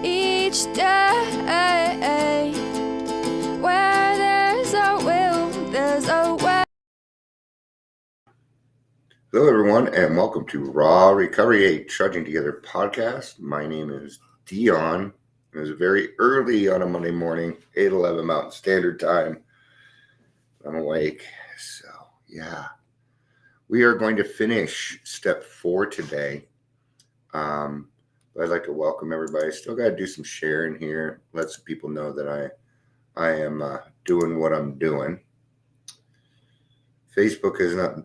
each day. Where there's a will, there's a way. Hello, everyone, and welcome to Raw Recovery, a Trudging Together podcast. My name is Dion. It was very early on a Monday morning, 8:11 Mountain Standard Time. I'm awake, so yeah. We are going to finish step 4 today. But I'd like to welcome everybody. Still got to do some sharing here. Let some people know that I am doing what I'm doing. Facebook is not.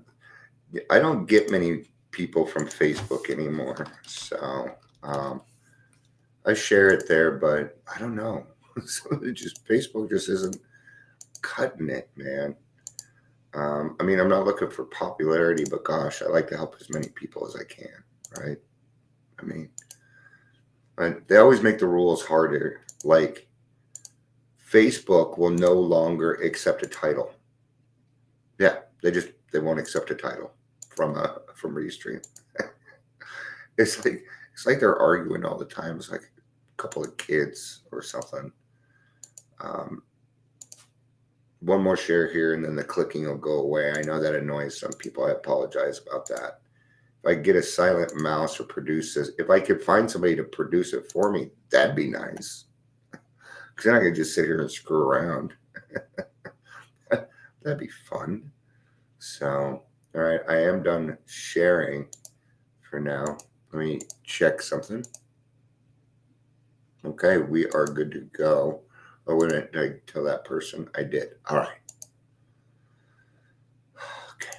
I don't get many people from Facebook anymore, so I share it there, but I don't know. So Facebook just isn't cutting it, man. I mean, I'm not looking for popularity, but gosh, I like to help as many people as I can, right? I mean, they always make the rules harder. Like, Facebook will no longer accept a title. Yeah, they won't accept a title from Restream. It's like they're arguing all the time. It's like a couple of kids or something. One more share here, and then the clicking will go away. I know that annoys some people. I apologize about that. If I get a silent mouse or produce this, if I could find somebody to produce it for me, that'd be nice. Because then I could just sit here and screw around. That'd be fun. So, all right, I am done sharing for now. Let me check something. Okay, we are good to go. Oh, wait a minute, did I tell that person? I did. All right. Okay.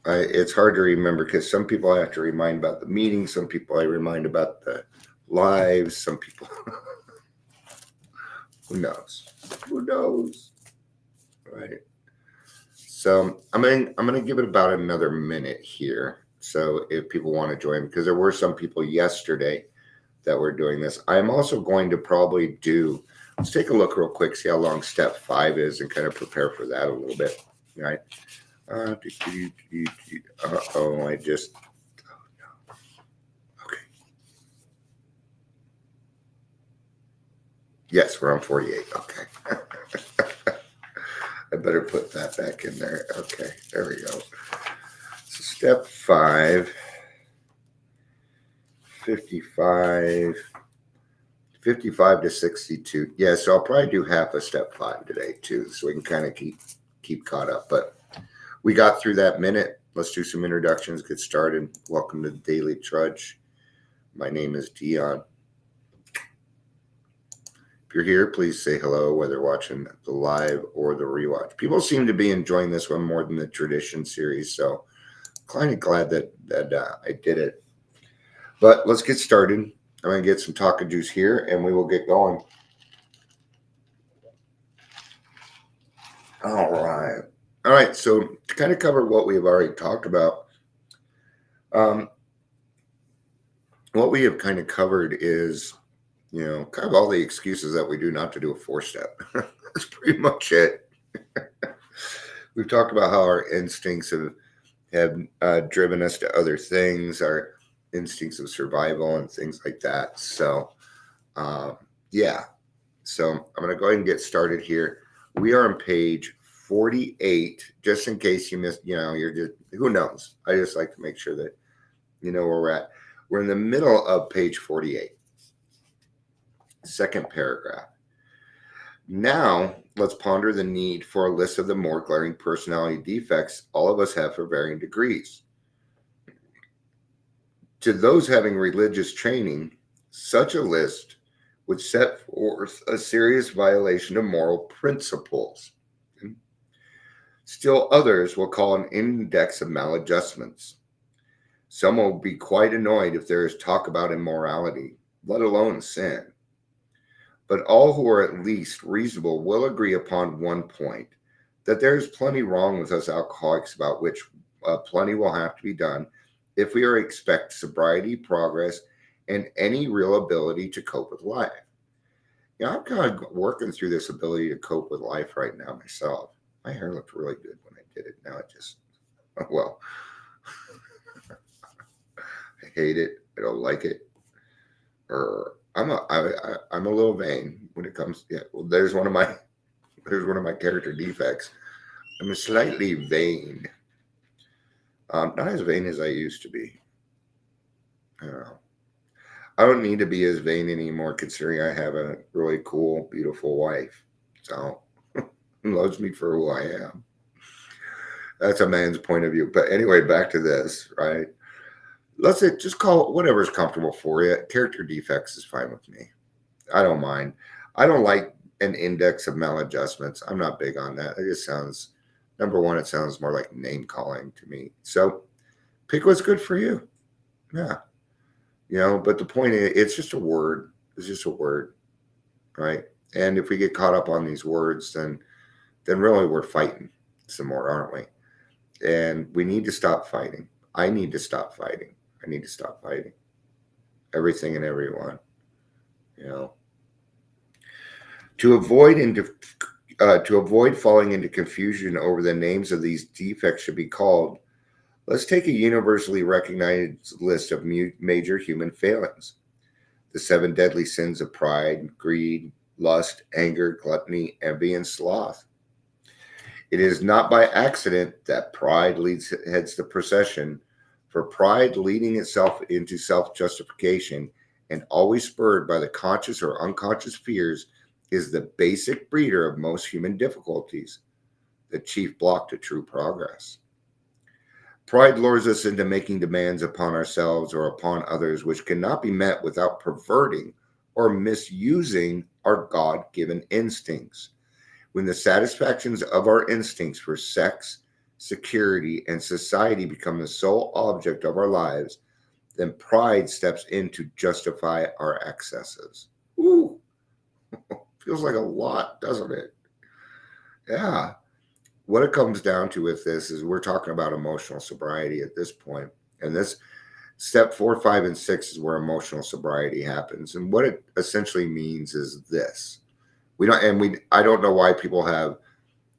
It's hard to remember because some people I have to remind about the meeting. Some people I remind about the lives. Some people, who knows? Who knows? All right. So I'm gonna give it about another minute here. So if people want to join, because there were some people yesterday that were doing this, I'm also going to probably do. Let's take a look real quick, see how long step 5 is, and kind of prepare for that a little bit. All right. I just. Oh, no. Okay. Yes, we're on 48. Okay. I better put that back in there. Okay, there we go. So step 5, 55 to 62. Yeah, so I'll probably do half of step 5 today too, so we can kind of keep caught up. But we got through that minute. Let's do some introductions, get started. Welcome to the Daily Trudge. My name is Dion. If you're here, please say hello, whether watching the live or the rewatch. People seem to be enjoying this one more than the tradition series, so kind of glad that I did it. But let's get started. I'm going to get some taco juice here, and we will get going. All right. So to kind of cover what we've already talked about, what we have kind of covered is, kind of all the excuses that we do not to do a 4-step. That's pretty much it. We've talked about how our instincts have driven us to other things, our instincts of survival and things like that. So, yeah. So I'm going to go ahead and get started here. We are on page 48, just in case you missed, you're just, who knows? I just like to make sure that you know where we're at. We're in the middle of page 48. Second paragraph. Now, let's ponder the need for a list of the more glaring personality defects all of us have for varying degrees. To those having religious training, such a list would set forth a serious violation of moral principles. Still others will call an index of maladjustments. Some will be quite annoyed if there is talk about immorality, let alone sin. But all who are at least reasonable will agree upon one point, that there is plenty wrong with us alcoholics, about which plenty will have to be done if we are to expect sobriety, progress, and any real ability to cope with life. I'm kind of working through this ability to cope with life right now myself. My hair looked really good when I did it. Now it just, well, I hate it. I don't like it. I'm a little vain when it comes. Yeah, well, there's one of my character defects. I'm slightly vain. Not as vain as I used to be. Uh, I don't need to be as vain anymore, considering I have a really cool, beautiful wife. So loves me for who I am. That's a man's point of view. But anyway, back to this, right? Let's say just call it whatever's comfortable for you. Character defects is fine with me. I don't mind. I don't like an index of maladjustments. I'm not big on that. It just sounds, number one, it sounds more like name calling to me. So pick what's good for you. Yeah. But the point is, it's just a word. It's just a word, right? And if we get caught up on these words, then really we're fighting some more, aren't we? And we need to stop fighting. I need to stop fighting. I need to stop fighting everything and everyone. To avoid falling into confusion over the names of these defects should be called. Let's take a universally recognized list of major human failings. The 7 deadly sins of pride, greed, lust, anger, gluttony, envy, and sloth. It is not by accident that pride heads the procession, for pride leading itself into self-justification and always spurred by the conscious or unconscious fears is the basic breeder of most human difficulties, the chief block to true progress. Pride lures us into making demands upon ourselves or upon others which cannot be met without perverting or misusing our God-given instincts. When the satisfactions of our instincts for sex, security, and society become the sole object of our lives, then pride steps in to justify our excesses. Ooh, feels like a lot, doesn't it? Yeah. What it comes down to with this is we're talking about emotional sobriety at this point. And this step 4, 5, and 6 is where emotional sobriety happens. And what it essentially means is this. I don't know why people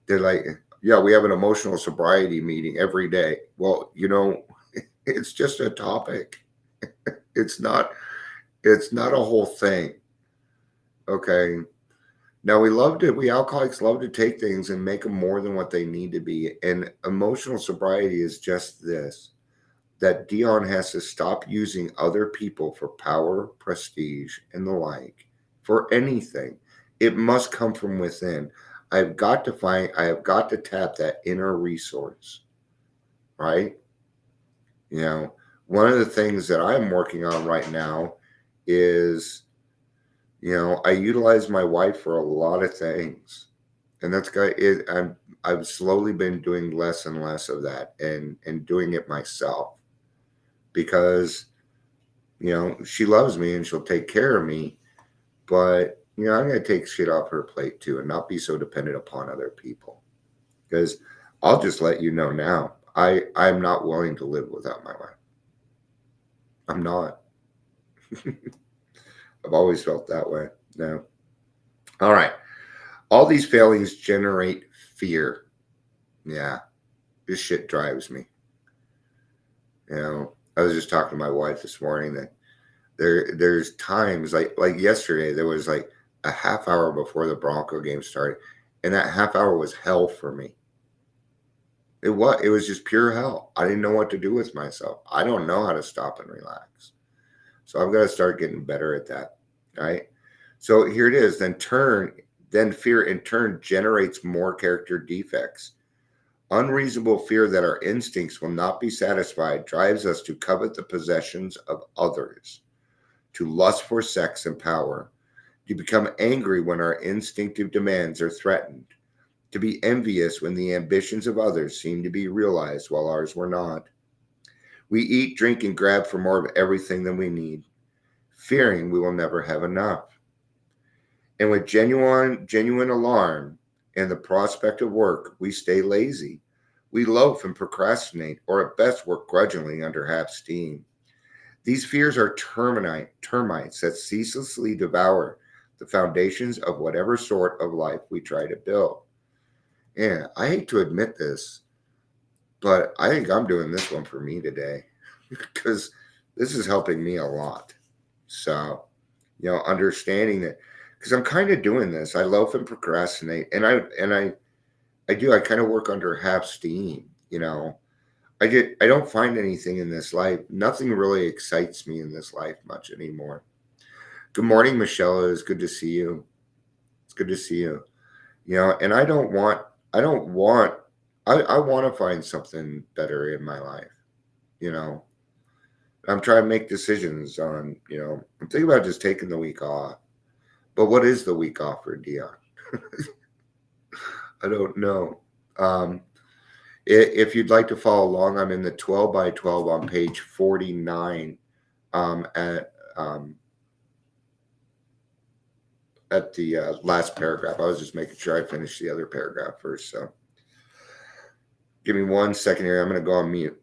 they're like, yeah, we have an emotional sobriety meeting every day. Well, it's just a topic. It's not a whole thing. Okay. Now we alcoholics love to take things and make them more than what they need to be. And emotional sobriety is just this, that Dion has to stop using other people for power, prestige, and the like, for anything. It must come from within. I have got to tap that inner resource, right? One of the things that I'm working on right now is, I utilize my wife for a lot of things, and I've slowly been doing less and less of that and doing it myself because, she loves me and she'll take care of me, but I'm going to take shit off her plate too and not be so dependent upon other people. Because I'll just let you know now, I'm not willing to live without my wife. I'm not. I've always felt that way. No. All right. All these failings generate fear. Yeah. This shit drives me. I was just talking to my wife this morning that there's times like yesterday, there was like a half hour before the Bronco game started, and that half hour was hell for me. It was just pure hell. I didn't know what to do with myself. I don't know how to stop and relax. So I've got to start getting better at that. Right? So here it is. Then fear in turn generates more character defects. Unreasonable fear that our instincts will not be satisfied drives us to covet the possessions of others, to lust for sex and power, to become angry when our instinctive demands are threatened, to be envious when the ambitions of others seem to be realized while ours were not. We eat, drink, and grab for more of everything than we need, fearing we will never have enough. And with genuine alarm and the prospect of work, we stay lazy. We loaf and procrastinate, or at best work grudgingly under half steam. These fears are termites that ceaselessly devour the foundations of whatever sort of life we try to build. Yeah, I hate to admit this, but I think I'm doing this one for me today because this is helping me a lot. So, understanding that, because I'm kind of doing this. I loaf and procrastinate, and I kind of work under half steam. I don't find anything in this life. Nothing really excites me in this life much anymore. Good morning, Michelle. It's good to see you. It's good to see you. And I want to find something better in my life. You know, I'm trying to make decisions on, I'm thinking about just taking the week off. But what is the week off for Dion? I don't know. If you'd like to follow along, I'm in the 12 by 12 on page 49 at the last paragraph. I was just making sure I finished the other paragraph first. So give me 1 second here. I'm going to go on mute.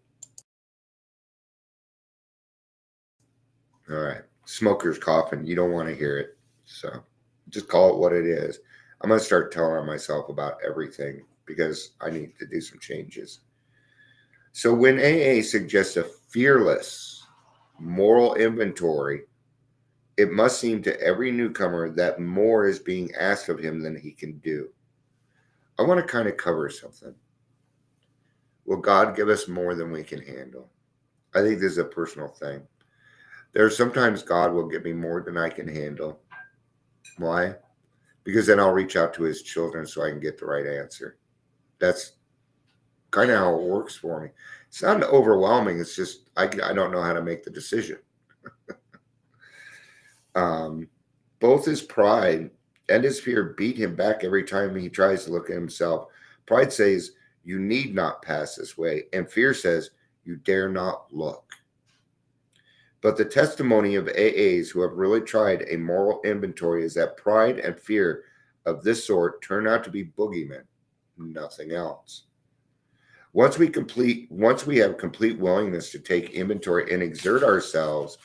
All right. Smoker's coughing. You don't want to hear it. So just call it what it is. I'm going to start telling myself about everything because I need to do some changes. So when AA suggests a fearless moral inventory, it must seem to every newcomer that more is being asked of him than he can do. I want to kind of cover something. Will God give us more than we can handle? I think this is a personal thing. There's sometimes God will give me more than I can handle. Why? Because then I'll reach out to his children so I can get the right answer. That's kind of how it works for me. It's not overwhelming. It's just I don't know how to make the decision. Both his pride and his fear beat him back every time he tries to look at himself. Pride says, you need not pass this way. And fear says, you dare not look. But the testimony of AAs who have really tried a moral inventory is that pride and fear of this sort turn out to be boogeymen, nothing else. Once we have complete willingness to take inventory and exert ourselves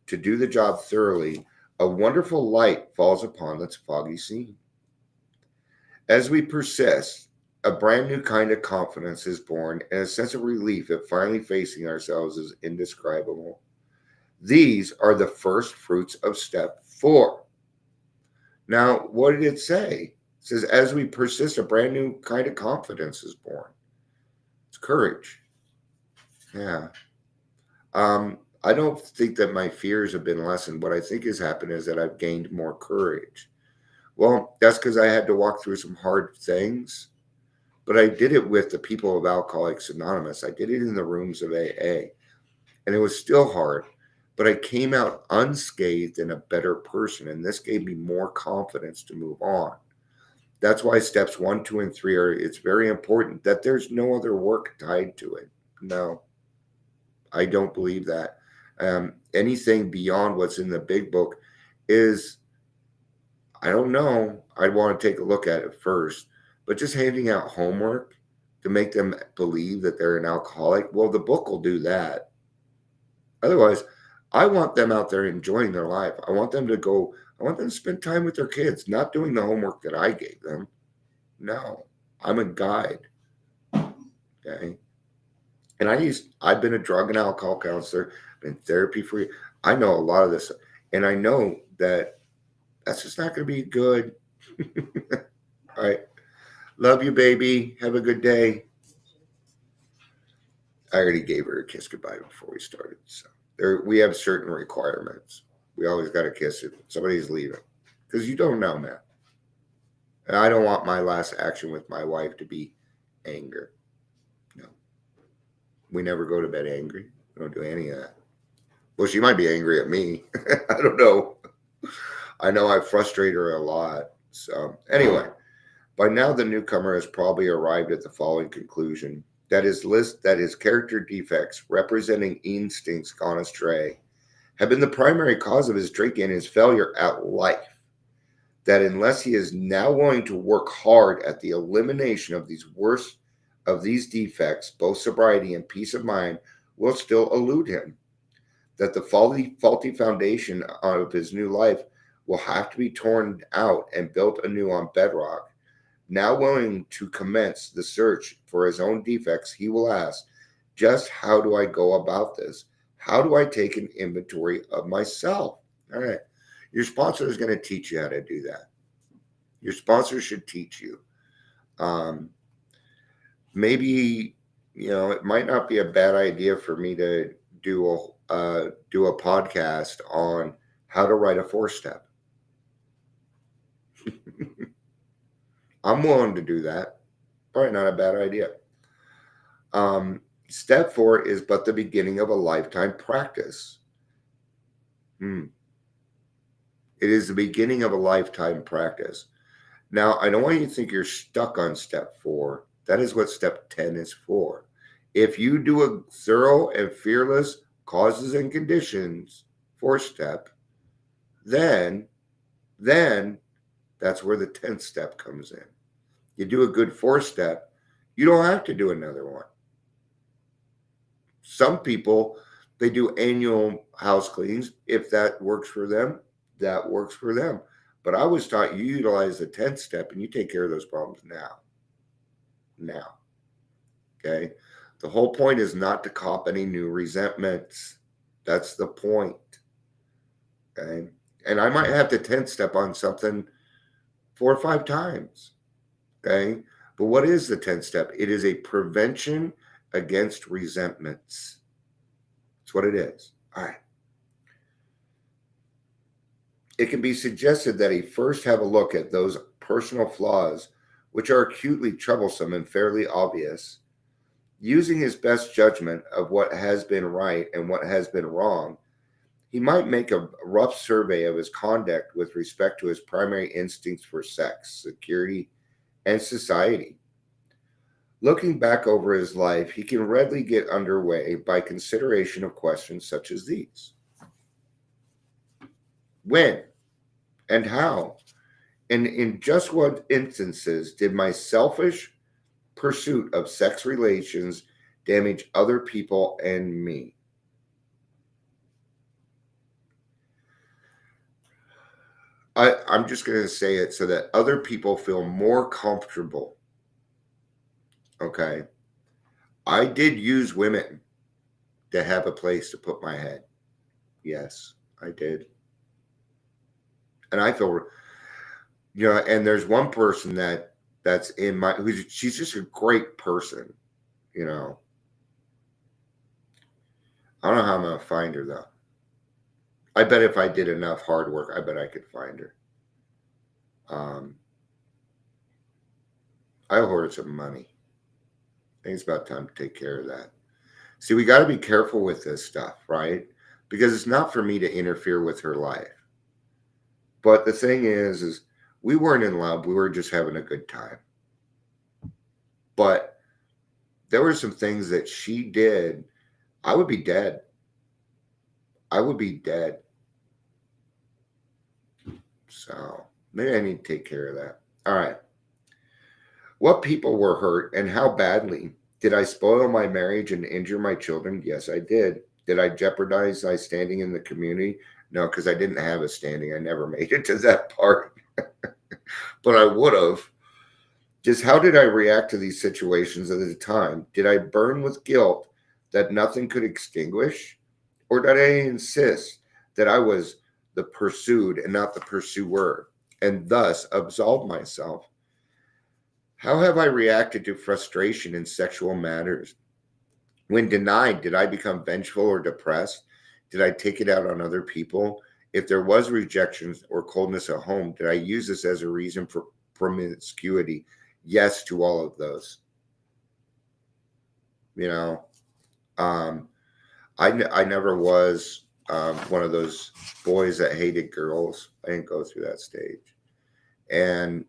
to do the job thoroughly, a wonderful light falls upon this foggy scene. As we persist, a brand new kind of confidence is born, and a sense of relief at finally facing ourselves is indescribable. These are the first fruits of step 4. Now, what did it say? It says, as we persist, a brand new kind of confidence is born. It's courage. Yeah. I don't think that my fears have been lessened. What I think has happened is that I've gained more courage. Well, that's because I had to walk through some hard things, but I did it with the people of Alcoholics Anonymous. I did it in the rooms of AA, and it was still hard, but I came out unscathed and a better person, and this gave me more confidence to move on. That's why steps 1, 2, and 3 it's very important that there's no other work tied to it. No, I don't believe that. Anything beyond what's in the big book is, I don't know. I'd want to take a look at it first, but just handing out homework to make them believe that they're an alcoholic, well, the book will do that. Otherwise, I want them out there enjoying their life. I want them to spend time with their kids, not doing the homework that I gave them. No, I'm a guide. Okay. And I've been a drug and alcohol counselor, been in therapy for years. I know a lot of this, and I know that that's just not going to be good. All right. Love you, baby. Have a good day. I already gave her a kiss goodbye before we started. So we have certain requirements. We always got to kiss if somebody's leaving, because you don't know, man. And I don't want my last action with my wife to be anger. No. We never go to bed angry. We don't do any of that. Well, she might be angry at me. I don't know. I know I frustrate her a lot. So anyway, by now the newcomer has probably arrived at the following conclusion: that his character defects representing instincts gone astray have been the primary cause of his drinking and his failure at life. That unless he is now willing to work hard at the elimination of these defects, both sobriety and peace of mind will still elude him. That the faulty foundation of his new life will have to be torn out and built anew on bedrock. Now willing to commence the search for his own defects, he will ask, just how do I go about this? How do I take an inventory of myself? All right. Your sponsor is going to teach you how to do that. Your sponsor should teach you. Maybe, it might not be a bad idea for me to do a podcast on how to write a 4-step. I'm willing to do that. Probably not a bad idea. Step 4 is but the beginning of a lifetime practice. It is the beginning of a lifetime practice. Now, I don't want you to think you're stuck on step 4. That is what step 10 is for. If you do a thorough and fearless causes and conditions 4-step, then that's where the 10th step comes in. You do a good 4-step, you don't have to do another one. Some people, they do annual house cleans. If that works for them, that works for them. But I was taught you utilize the 10th step and you take care of those problems now. Okay? The whole point is not to cop any new resentments. That's the point. Okay? And I might have the 10th step on something 4 or 5 times. Okay? But what is the 10th step? It is a prevention against resentments. That's what it is. All right. It can be suggested that he first have a look at those personal flaws which are acutely troublesome and fairly obvious. Using his best judgment of what has been right and what has been wrong, he might make a rough survey of his conduct with respect to his primary instincts for sex, security, and society. Looking back over his life, he can readily get underway by consideration of questions such as these. When and how, and in just what instances did my selfish pursuit of sex relations damage other people and me? I'm just going to say it so that other people feel more comfortable. Okay. I did use women to have a place to put my head. Yes, I did. And I feel, and there's one person that's in my, she's just a great person, I don't know how I'm going to find her though. I bet if I did enough hard work, I bet I could find her. I owe her some money. I think it's about time to take care of that. See, we got to be careful with this stuff, right? Because it's not for me to interfere with her life. But the thing is we weren't in love. We were just having a good time. But there were some things that she did. I would be dead. So maybe I need to take care of that. All right. What people were hurt and how badly? Did I spoil my marriage and injure my children? Yes, I did. Did I jeopardize my standing in the community? No, because I didn't have a standing. I never made it to that part. But I would have. Just how did I react to these situations at the time? Did I burn with guilt that nothing could extinguish? Or did I insist that I was the pursued and not the pursuer, and thus absolve myself? How have I reacted to frustration in sexual matters? When denied, did I become vengeful or depressed? Did I take it out on other people? If there was rejection or coldness at home, did I use this as a reason for promiscuity? Yes to all of those. I never was one of those boys that hated girls. I didn't go through that stage. And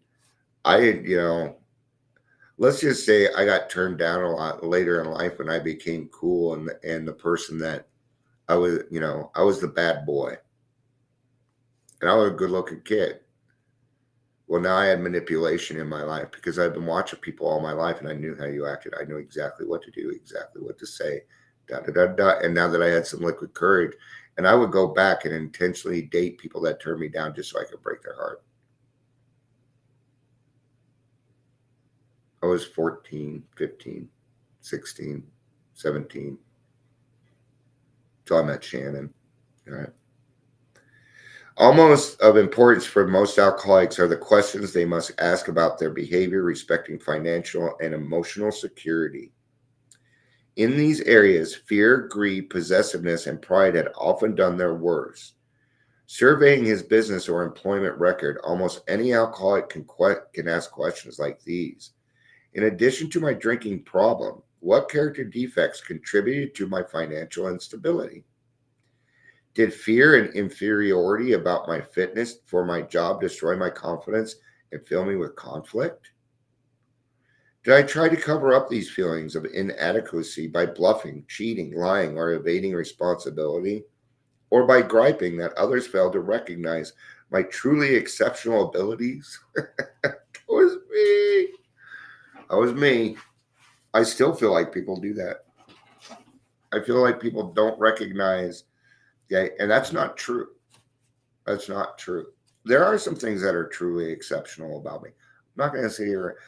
let's just say I got turned down a lot later in life when I became cool and the person that I was, I was the bad boy. And I was a good looking kid. Well, now I had manipulation in my life because I've been watching people all my life and I knew how you acted. I knew exactly what to do, exactly what to say, And now that I had some liquid courage, and I would go back and intentionally date people that turned me down just so I could break their heart. I was 14, 15, 16, 17. So I met Shannon. All right. Almost of importance for most alcoholics are the questions they must ask about their behavior respecting financial and emotional security. In these areas, fear, greed, possessiveness, and pride had often done their worst. Surveying his business or employment record, almost any alcoholic can ask questions like these. In addition to my drinking problem, what character defects contributed to my financial instability? Did fear and inferiority about my fitness for my job destroy my confidence and fill me with conflict? Did I try to cover up these feelings of inadequacy by bluffing, cheating, lying, or evading responsibility? Or by griping that others failed to recognize my truly exceptional abilities? That was me. That was me. I still feel like people do that. I feel like people don't recognize, okay, and that's not true. That's not true. There are some things that are truly exceptional about me. I'm not going to say here,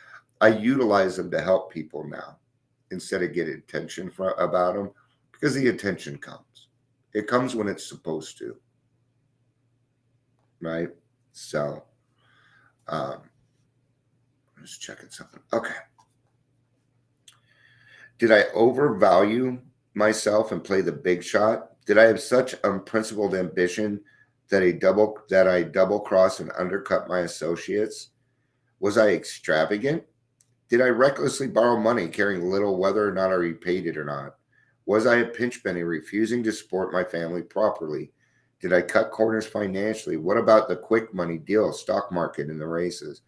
I utilize them to help people now instead of get attention about them, because the attention comes. It comes when it's supposed to, right? So, I'm just checking something. Okay. Did I overvalue myself and play the big shot? Did I have such unprincipled ambition that I double cross and undercut my associates? Was I extravagant? Did I recklessly borrow money, caring little whether or not I repaid it or not? Was I a pinch penny, refusing to support my family properly? Did I cut corners financially? What about the quick money deal, stock market, and the races?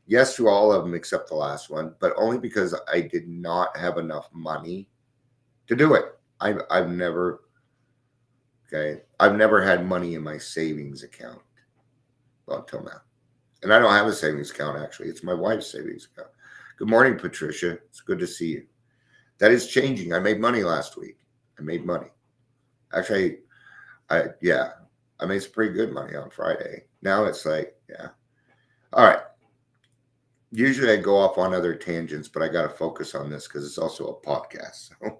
Yes to all of them except the last one, but only because I did not have enough money to do it. I've never had money in my savings account until now. And I don't have a savings account, actually. It's my wife's savings account. Good morning, Patricia. It's good to see you. That is changing. I made money last week. I made money. Actually, I made some pretty good money on Friday. Now it's like, yeah. All right. Usually I go off on other tangents, but I got to focus on this because it's also a podcast. So,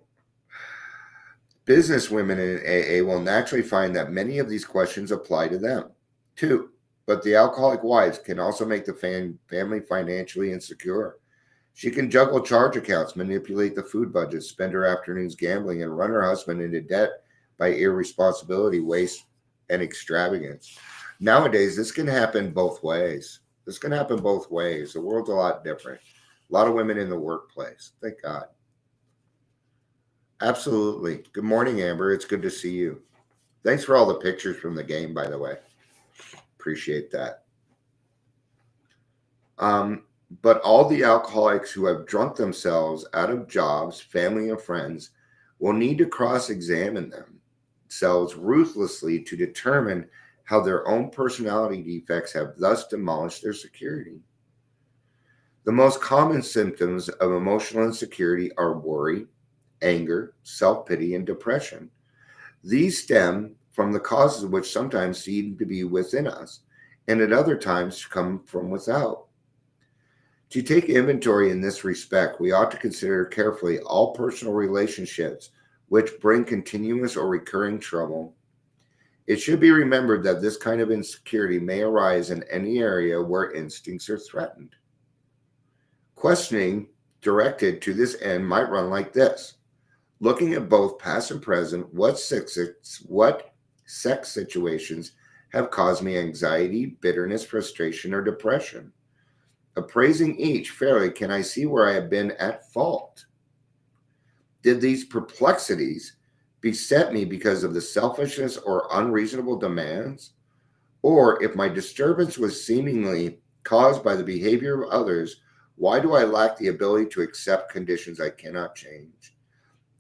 business women in AA will naturally find that many of these questions apply to them too. But the alcoholic wives can also make the family financially insecure. She can juggle charge accounts, manipulate the food budget, spend her afternoons gambling, and run her husband into debt by irresponsibility, waste, and extravagance. Nowadays, this can happen both ways. The world's a lot different. A lot of women in the workplace. Thank God. Absolutely. Good morning, Amber. It's good to see you. Thanks for all the pictures from the game, by the way. Appreciate that. But all the alcoholics who have drunk themselves out of jobs, family, and friends will need to cross-examine themselves ruthlessly to determine how their own personality defects have thus demolished their security. The most common symptoms of emotional insecurity are worry, anger, self-pity, and depression. These stem from the causes of which sometimes seem to be within us, and at other times come from without. To take inventory in this respect, we ought to consider carefully all personal relationships which bring continuous or recurring trouble. It should be remembered that this kind of insecurity may arise in any area where instincts are threatened. Questioning directed to this end might run like this. Looking at both past and present, what sex situations have caused me anxiety, bitterness, frustration, or depression? Appraising each fairly, can I see where I have been at fault? Did these perplexities beset me because of the selfishness or unreasonable demands? Or if my disturbance was seemingly caused by the behavior of others, why do I lack the ability to accept conditions I cannot change?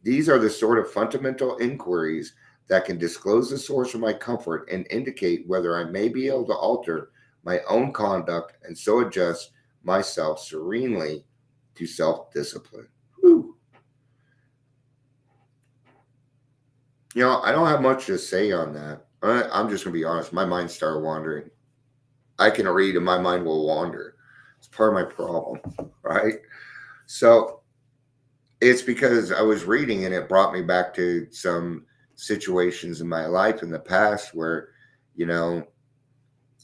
These are the sort of fundamental inquiries that can disclose the source of my comfort and indicate whether I may be able to alter my own conduct and so adjust myself serenely to self-discipline. Whew. I don't have much to say on that. I'm just going to be honest. My mind started wandering. I can read and my mind will wander. It's part of my problem, right? So it's because I was reading and it brought me back to some situations in my life in the past where,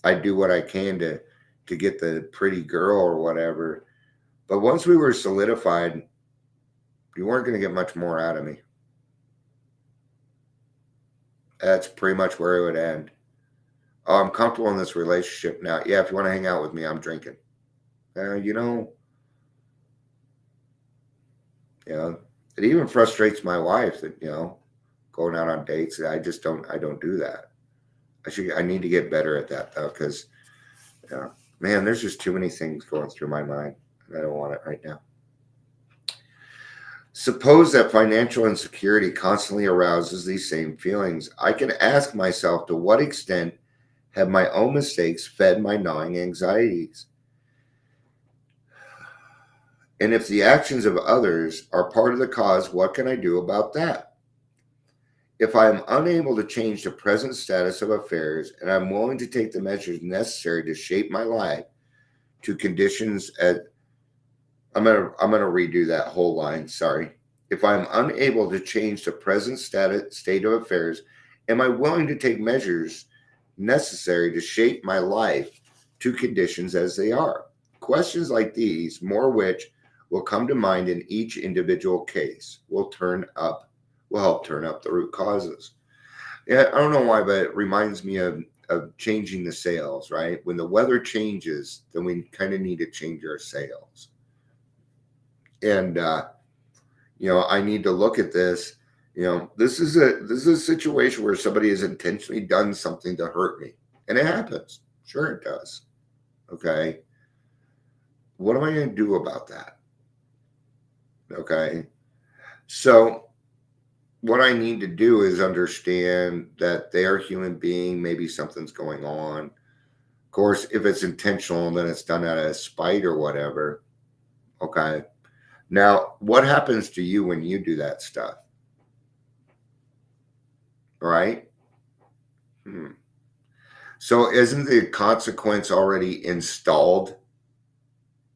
I do what I can to get the pretty girl or whatever. But once we were solidified, you weren't going to get much more out of me. That's pretty much where it would end. Oh, I'm comfortable in this relationship now. Yeah, if you want to hang out with me, I'm drinking. You know, it even frustrates my wife that, going out on dates. I don't do that. I need to get better at that though, because, man, there's just too many things going through my mind. And I don't want it right now. Suppose that financial insecurity constantly arouses these same feelings. I can ask myself, to what extent have my own mistakes fed my gnawing anxieties? And if the actions of others are part of the cause, what can I do about that? If I am unable to change the present status of affairs and I'm willing to take the measures necessary to shape my life to conditions at I'm gonna redo that whole line. Sorry. If I'm unable to change the present state of affairs, am I willing to take measures necessary to shape my life to conditions as they are? Questions like these, more which will come to mind in each individual case, will help turn up the root causes. Yeah, I don't know why, but it reminds me of changing the sails, right? When the weather changes, then we kind of need to change our sails. And I need to look at this. This is a situation where somebody has intentionally done something to hurt me, and it happens. Sure, it does. Okay. What am I going to do about that? Okay. So what I need to do is understand that they're a human being. Maybe something's going on. Of course, if it's intentional, then it's done out of spite or whatever. Okay. Now, what happens to you when you do that stuff? Right? So isn't the consequence already installed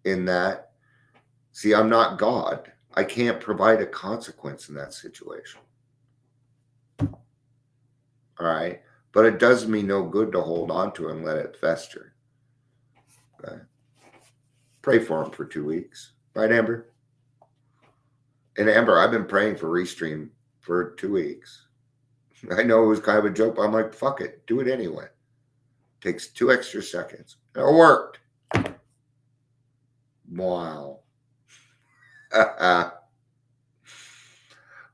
in that? See, I'm not God. I can't provide a consequence in that situation. All right. But it does me no good to hold on to it and let it fester. Okay. Pray for him for 2 weeks. Right, Amber? And Amber, I've been praying for Restream for 2 weeks. I know it was kind of a joke, but I'm like, fuck it. Do it anyway. Takes 2 extra seconds. It worked. Wow.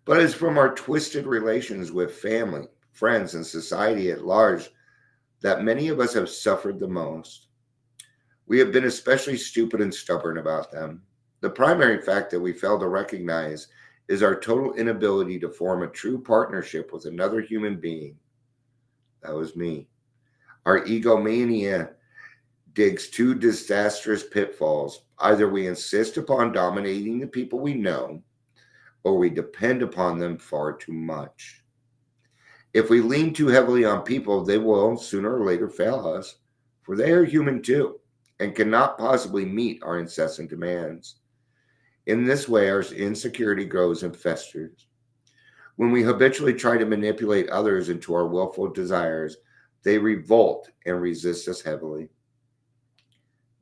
But it's from our twisted relations with family, friends, and society at large that many of us have suffered the most. We have been especially stupid and stubborn about them. The primary fact that we fail to recognize is our total inability to form a true partnership with another human being. That was me. Our egomania digs 2 disastrous pitfalls. Either we insist upon dominating the people we know, or we depend upon them far too much. If we lean too heavily on people, they will sooner or later fail us, for they are human too, and cannot possibly meet our incessant demands. In this way, our insecurity grows and festers. When we habitually try to manipulate others into our willful desires, they revolt and resist us heavily.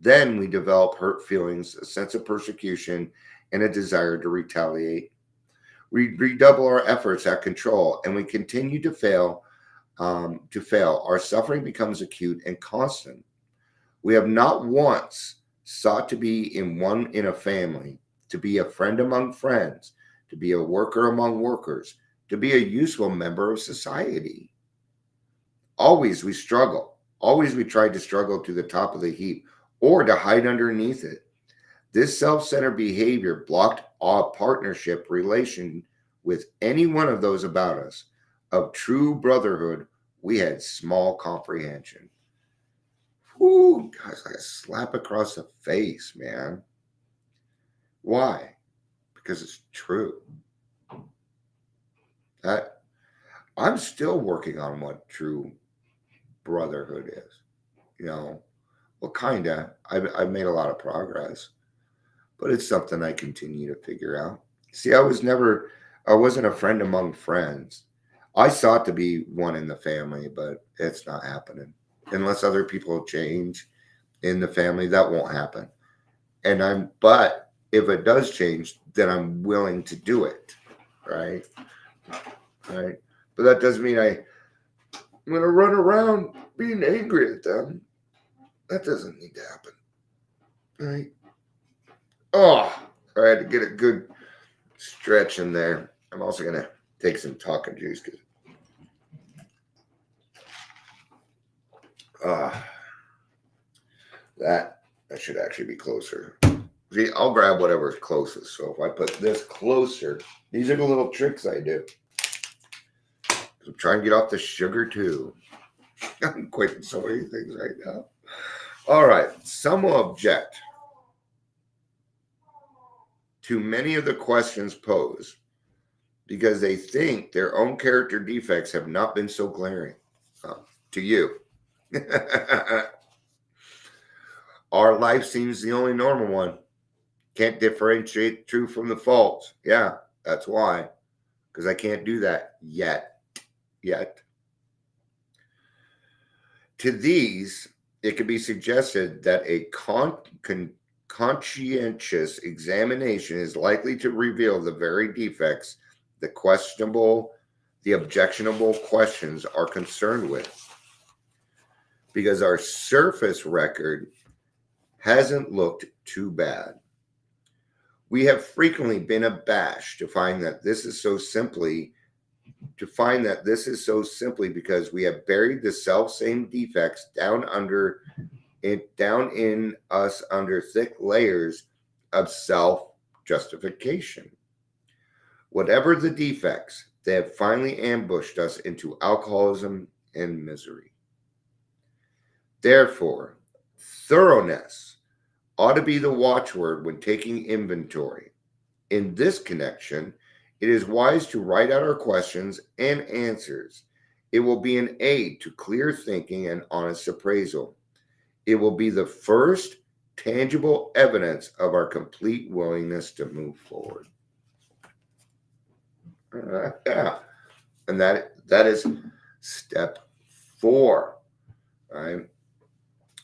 Then we develop hurt feelings, a sense of persecution, and a desire to retaliate. We redouble our efforts at control, and we continue to fail. Our suffering becomes acute and constant. We have not once sought to be in a family, to be a friend among friends, to be a worker among workers, to be a useful member of society. Always we struggle. Always we try to struggle to the top of the heap or to hide underneath it. This self-centered behavior blocked our partnership relation with any one of those about us. Of true brotherhood, we had small comprehension. Whoo, guys, like a slap across the face, man. Why? Because it's true. I'm still working on what true brotherhood is. Well, kinda. I've made a lot of progress, but it's something I continue to figure out. See, I wasn't a friend among friends. I sought to be one in the family, but it's not happening. unless other people change in the family, that won't happen. But if it does change, then I'm willing to do it. Right. Right. But that doesn't mean I'm going to run around being angry at them. That doesn't need to happen. Right. Oh, I had to get a good stretch in there. I'm also going to take some talking juice because that should actually be closer. See, I'll grab whatever's closest. So if I put this closer, these are the little tricks I do. I'm trying to get off the sugar too. I'm quitting so many things right now. All right. Some will object to many of the questions posed because they think their own character defects have not been so glaring to you. Our life seems the only normal one. Can't differentiate true from the false. Yeah, that's why. Because I can't do that yet. To these, it could be suggested that a conscientious examination is likely to reveal the very defects the objectionable questions are concerned with. Because our surface record hasn't looked too bad. We have frequently been abashed to find that this is so simply because we have buried the self-same defects down in us under thick layers of self-justification. Whatever the defects, they have finally ambushed us into alcoholism and misery. Therefore, thoroughness ought to be the watchword when taking inventory. In this connection, it is wise to write out our questions and answers. It will be an aid to clear thinking and honest appraisal. It will be the first tangible evidence of our complete willingness to move forward. Yeah. And that is step 4. All right.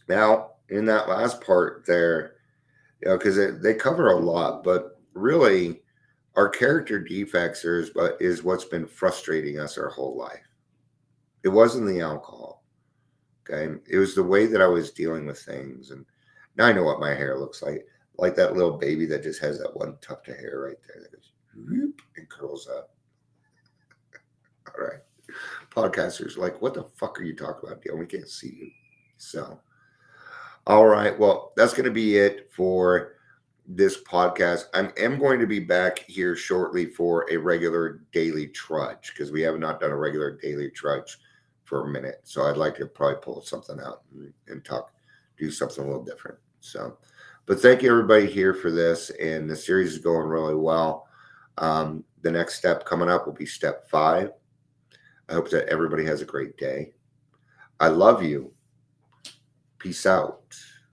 Now, in that last part there, because they cover a lot, but really our character defects is what's been frustrating us our whole life. It wasn't the alcohol. Okay. It was the way that I was dealing with things. And now I know what my hair looks like that little baby that just has that one tuft of hair right there that goes whoop and curls up. All right. Podcasters like, what the fuck are you talking about, Dale? We can't see you. So, all right. Well, that's going to be it for this podcast. I am going to be back here shortly for a regular daily trudge because we have not done a regular daily trudge for a minute. So I'd like to probably pull something out and do something a little different. So, but thank you everybody here for this. And the series is going really well. The next step coming up will be step 5. I hope that everybody has a great day. I love you. Peace out.